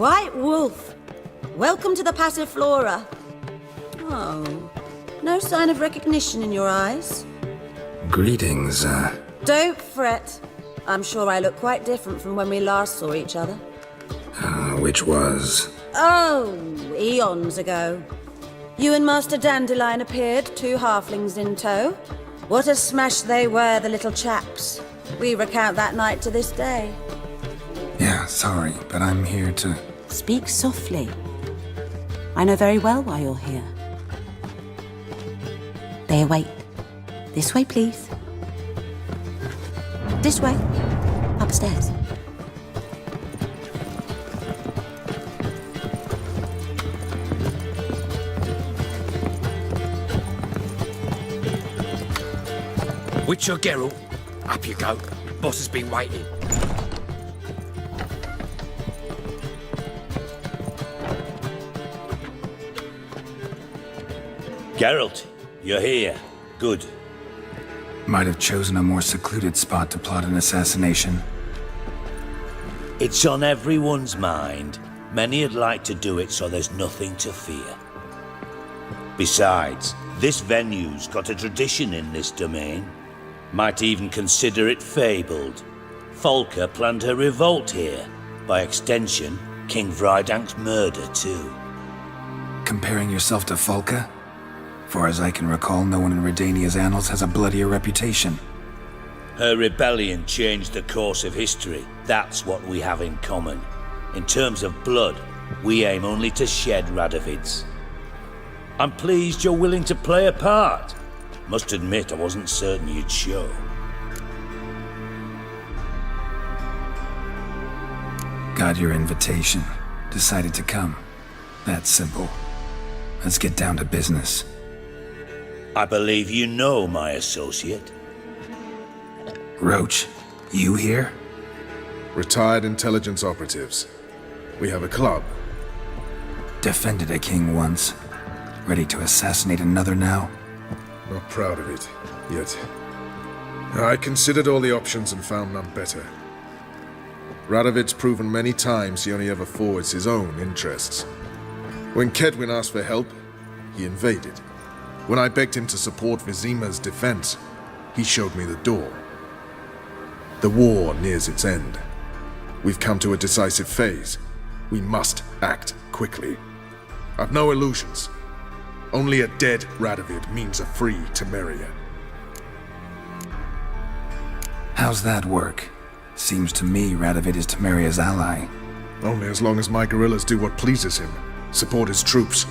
White Wolf, welcome to the passive flora. Oh, no sign of recognition in your eyes? Greetings, Don't fret. I'm sure I look quite different from when we last saw each other. which was... Oh, eons ago. You and Master Dandelion appeared, 2 halflings in tow. What a smash they were, the little chaps. We recount that night to this day. Yeah, sorry, but I'm here to... Speak softly. I know very well why you're here. They await. This way, please. This way. Upstairs. Witcher Geralt, up you go. Boss has been waiting. Geralt, you're here. Good. Might have chosen a more secluded spot to plot an assassination. It's on everyone's mind. Many would like to do it, so there's nothing to fear. Besides, this venue's got a tradition in this domain. Might even consider it fabled. Folka planned her revolt here. By extension, King Vrydank's murder too. Comparing yourself to Folka? Far as I can recall, no one in Redania's annals has a bloodier reputation. Her rebellion changed the course of history. That's what we have in common. In terms of blood, we aim only to shed Radovid's. I'm pleased you're willing to play a part. Must admit, I wasn't certain you'd show. Got your invitation. Decided to come. That's simple. Let's get down to business. I believe you know my associate. Roach, you here? Retired intelligence operatives. We have a club. Defended a king once. Ready to assassinate another now? Not proud of it, yet. I considered all the options and found none better. Radovid's proven many times he only ever forwards his own interests. When Kedwin asked for help, he invaded. When I begged him to support Vizima's defense, he showed me the door. The war nears its end. We've come to a decisive phase. We must act quickly. I've no illusions. Only a dead Radovid means a free Temeria. How's that work? Seems to me Radovid is Temeria's ally. Only as long as my guerrillas do what pleases him, support his troops.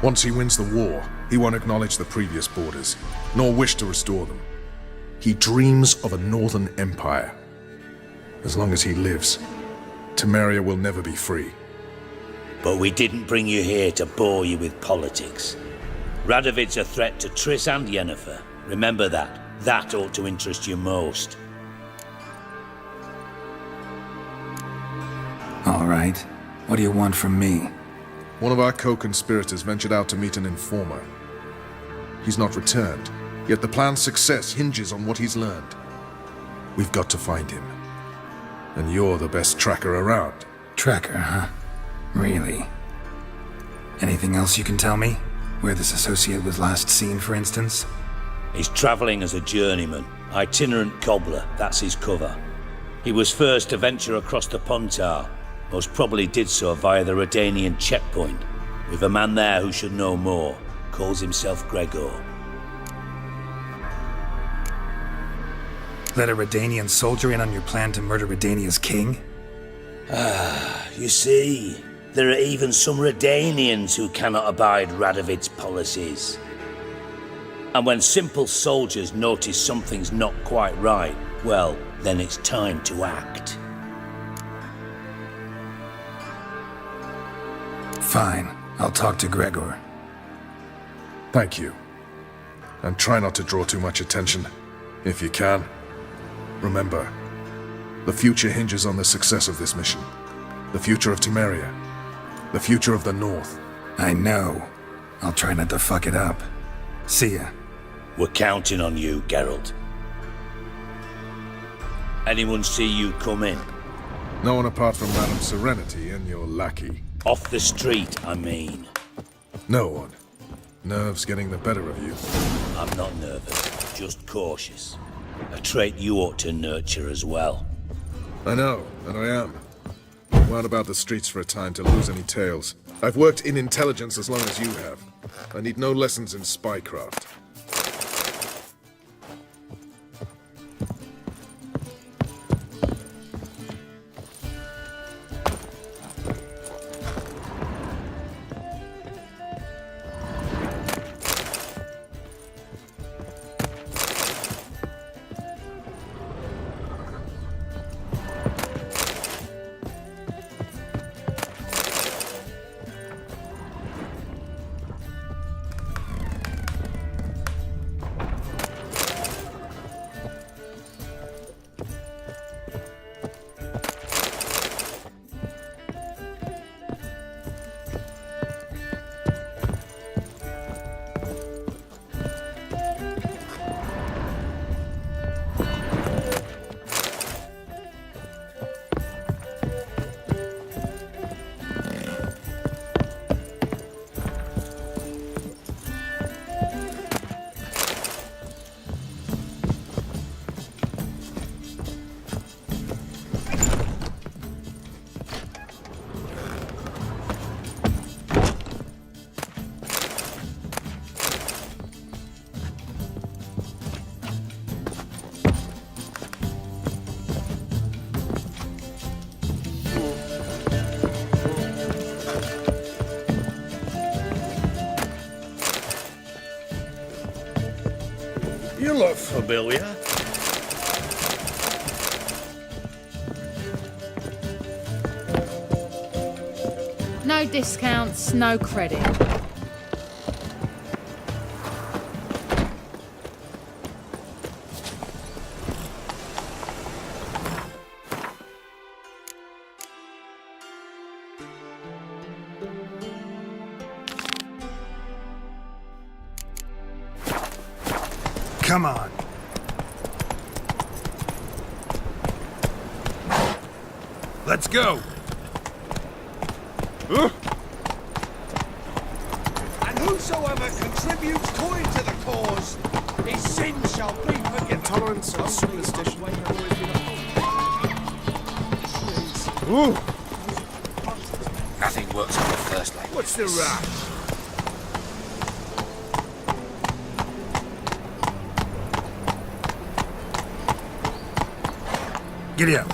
Once he wins the war, he won't acknowledge the previous borders, nor wish to restore them. He dreams of a northern empire. As long as he lives, Temeria will never be free. But we didn't bring you here to bore you with politics. Radovid's a threat to Triss and Yennefer. Remember that. That ought to interest you most. All right. What do you want from me? One of our co-conspirators ventured out to meet an informer. He's not returned, yet the plan's success hinges on what he's learned. We've got to find him. And you're the best tracker around. Tracker, huh? Really? Anything else you can tell me? Where this associate was last seen, for instance? He's travelling as a journeyman. Itinerant cobbler, that's his cover. He was first to venture across the Pontar. Most probably did so via the Redanian checkpoint. With a man there who should know more. Calls himself Gregor. Let a Redanian soldier in on your plan to murder Redania's king? You see, there are even some Redanians who cannot abide Radovid's policies. And when simple soldiers notice something's not quite right, well, then it's time to act. Fine. I'll talk to Gregor. Thank you. And try not to draw too much attention, if you can. Remember, the future hinges on the success of this mission. The future of Temeria. The future of the North. I know. I'll try not to fuck it up. See ya. We're counting on you, Geralt. Anyone see you come in? No one apart from Madame Serenity and your lackey. Off the street, I mean. No one. Nerves getting the better of you. I'm not nervous, just cautious. A trait you ought to nurture as well. I know, and I am. Wound about the streets for a time to lose any tails. I've worked in intelligence as long as you have. I need no lessons in spycraft. You look familiar. No discounts, no credit. Come on. Let's go. And whosoever contributes coin to the cause, his sins shall be forgiven. Intolerance and superstition. Ooh. Nothing works on the first like What's the rush? Giddy up.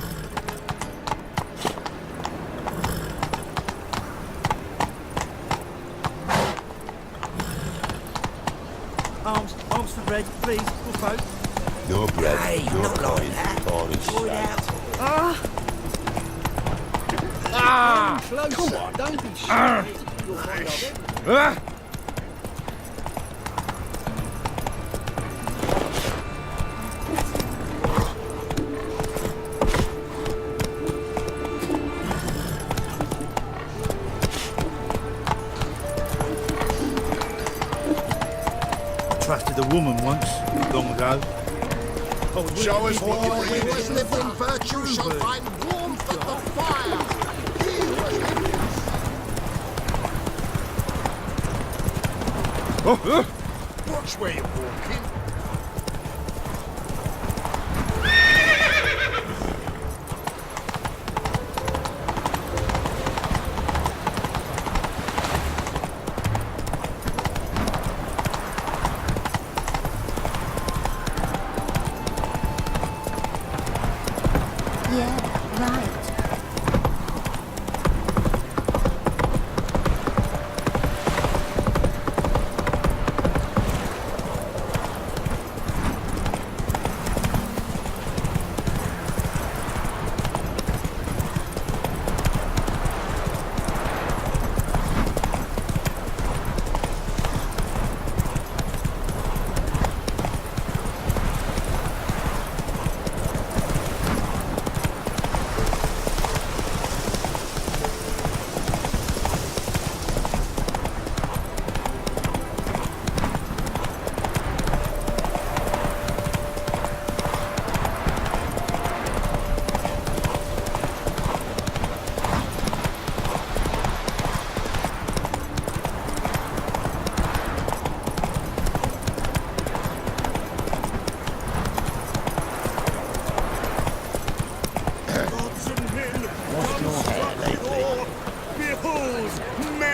Arms for bread, please, good folk. No bread, no coin, corn is shite. Come on, don't be shy. Trusted a woman once, long ago. Show us what you bring. He who lives in virtue shall find warmth at the fire. He who watch where you're walking.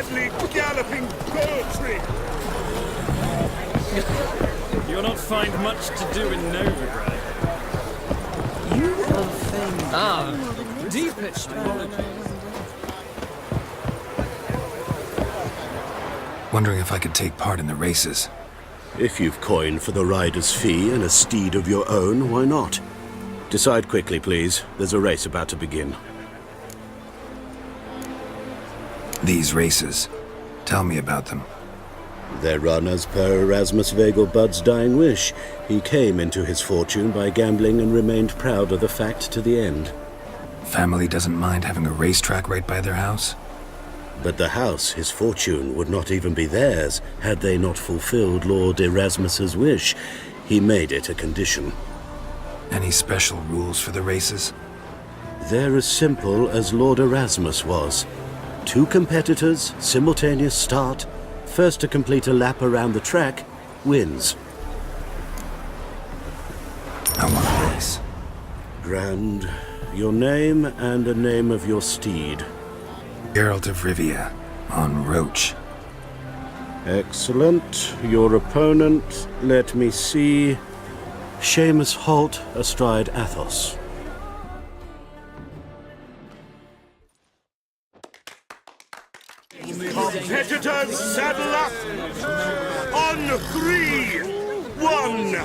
lively, galloping poetry. You'll not find much to do in Novigrad. You will think... Ah, deep epistemology. Wondering if I could take part in the races. If you've coin for the rider's fee and a steed of your own, why not? Decide quickly, please. There's a race about to begin. These races. Tell me about them. They're run as per Erasmus Vegelbud's dying wish. He came into his fortune by gambling and remained proud of the fact to the end. Family doesn't mind having a racetrack right by their house? But the house, his fortune, would not even be theirs had they not fulfilled Lord Erasmus's wish. He made it a condition. Any special rules for the races? They're as simple as Lord Erasmus was. 2 competitors, simultaneous start. First to complete a lap around the track wins. I want a race. Grand. Your name and the name of your steed. Geralt of Rivia, on Roach. Excellent. Your opponent, let me see. Seamus Holt astride Athos. Competitors, saddle up! On 3! 1,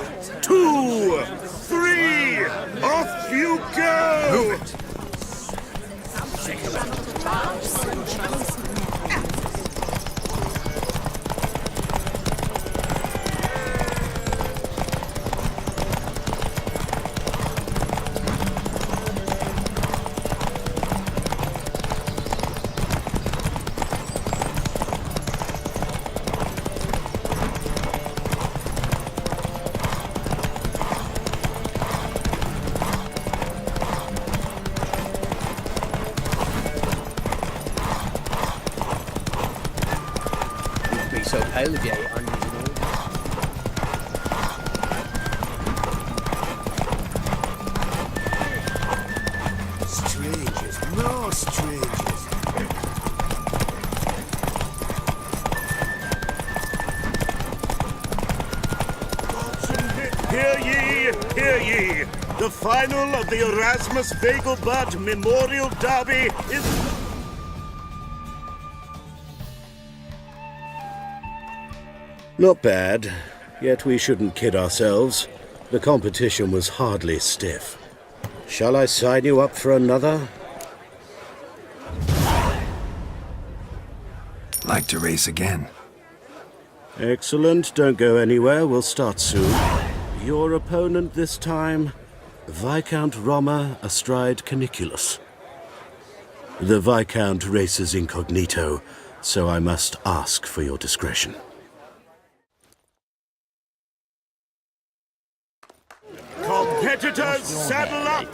2, 3! Off you go! So pale of you, unusual. Strangers, no strangers. Hear ye, hear ye. The final of the Erasmus Vegelbud Memorial Derby is... Not bad, yet we shouldn't kid ourselves. The competition was hardly stiff. Shall I sign you up for another? Like to race again. Excellent, don't go anywhere, we'll start soon. Your opponent this time, Viscount Roma astride Caniculus. The Viscount races incognito, so I must ask for your discretion. Competitors, saddle up!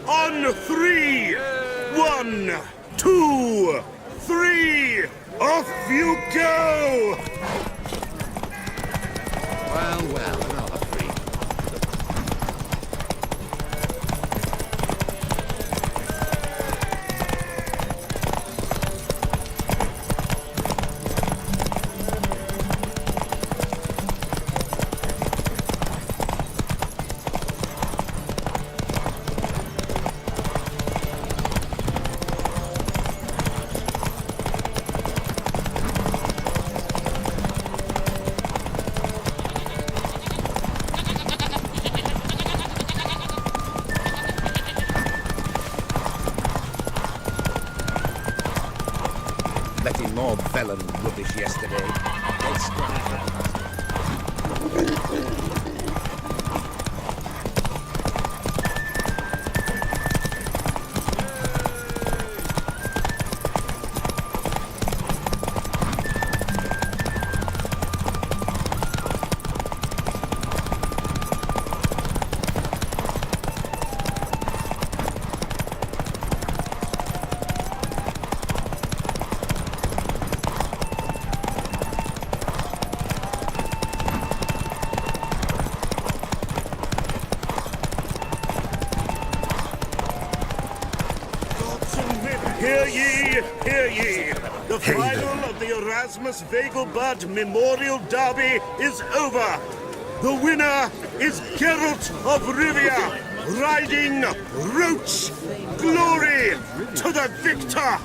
On 3! 1, 2, 3! Off you go! Well, well, another 3. Letting more felon rubbish yesterday. ye, hear ye! The final of the Erasmus Vegelbud Memorial Derby is over! The winner is Geralt of Rivia, riding Roach! Glory to the victor!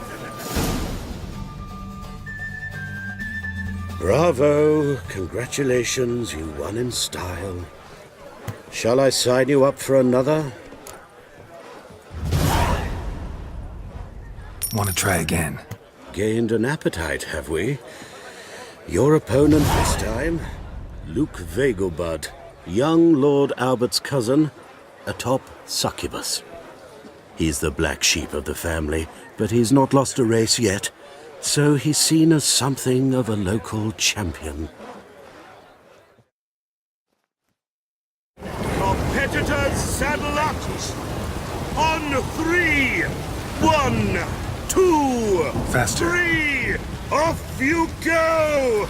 Bravo! Congratulations, you won in style. Shall I sign you up for another? Want to try again? Gained an appetite, have we? Your opponent this time, Luke Vegelbud, young Lord Albert's cousin, atop succubus. He's the black sheep of the family, but he's not lost a race yet, so he's seen as something of a local champion. Competitors, saddle up! On 3! 1, 2, Faster. 3! Off you go!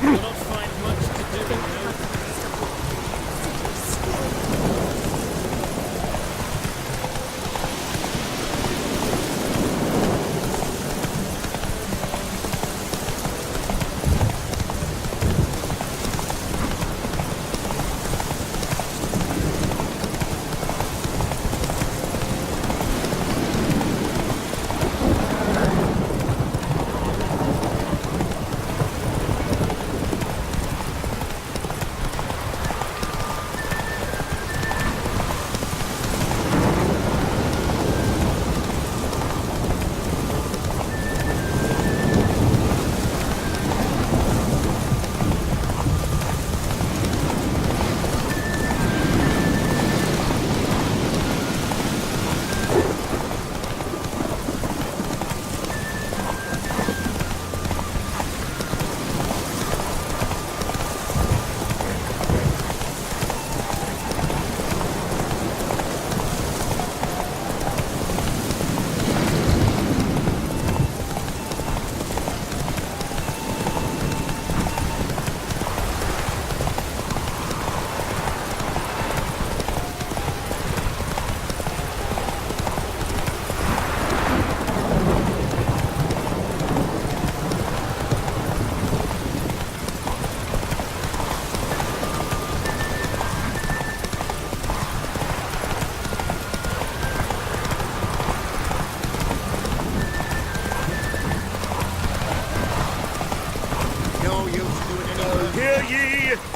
You'll not find much to do in Novigrad.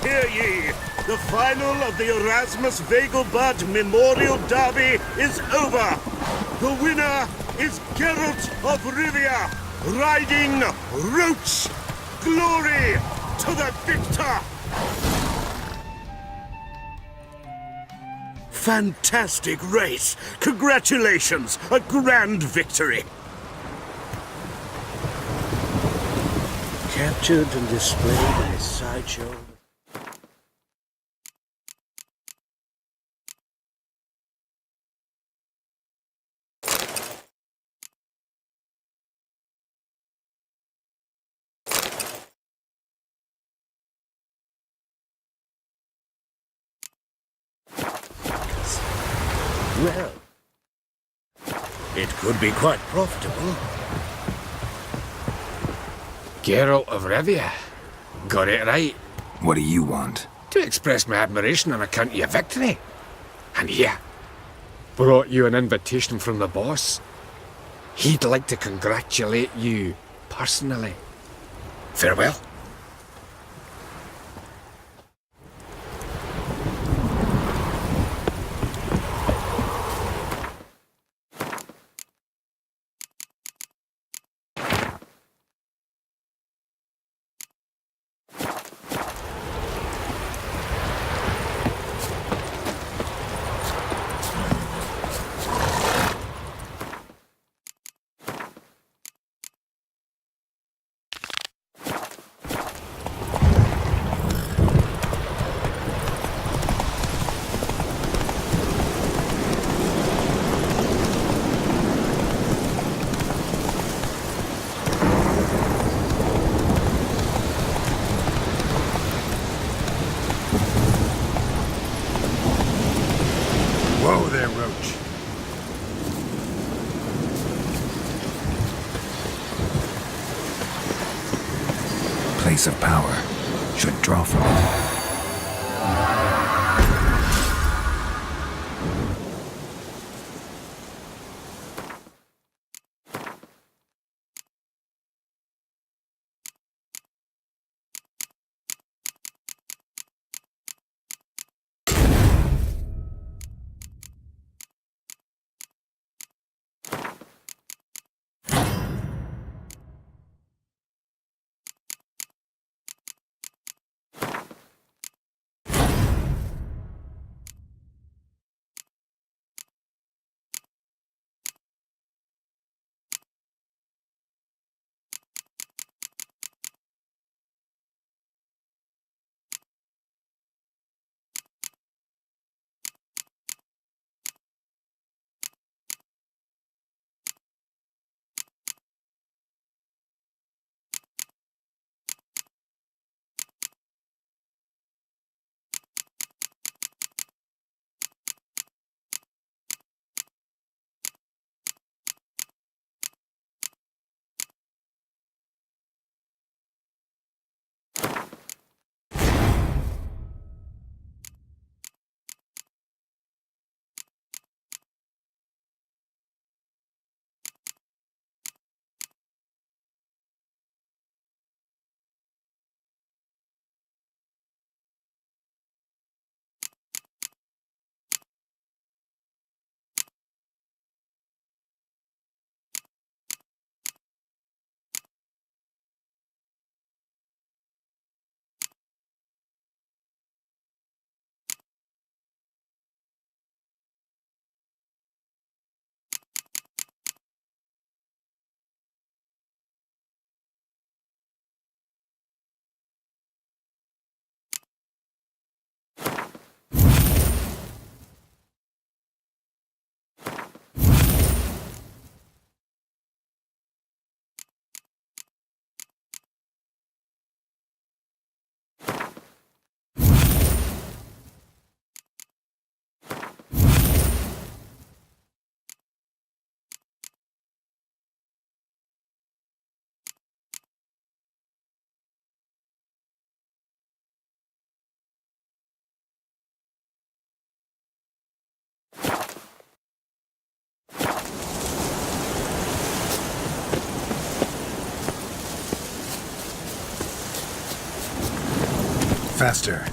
Hear ye! The final of the Erasmus Vegelbud Memorial Derby is over! The winner is Geralt of Rivia, riding Roach! Glory to the victor! Fantastic race! Congratulations! A grand victory! Captured and displayed in a sideshow. Well, it could be quite profitable. Geralt of Rivia. Got it right. What do you want? To express my admiration on account of your victory. And here, brought you an invitation from the boss. He'd like to congratulate you personally. Farewell. place of power should draw from it. Faster.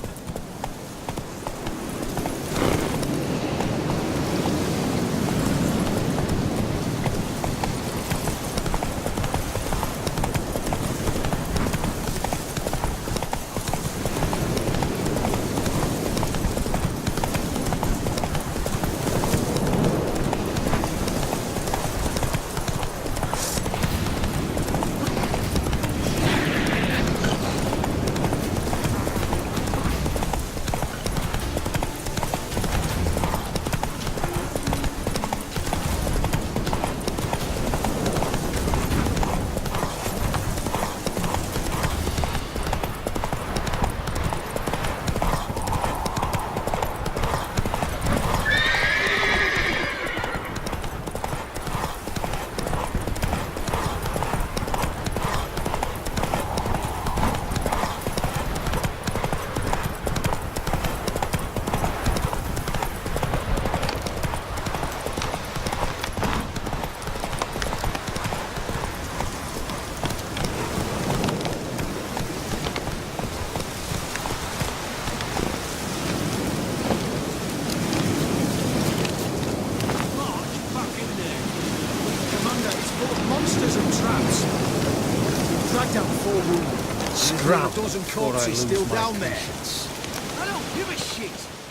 Scram, dozen before I corpses lose still my down there. patience. I don't give a shit.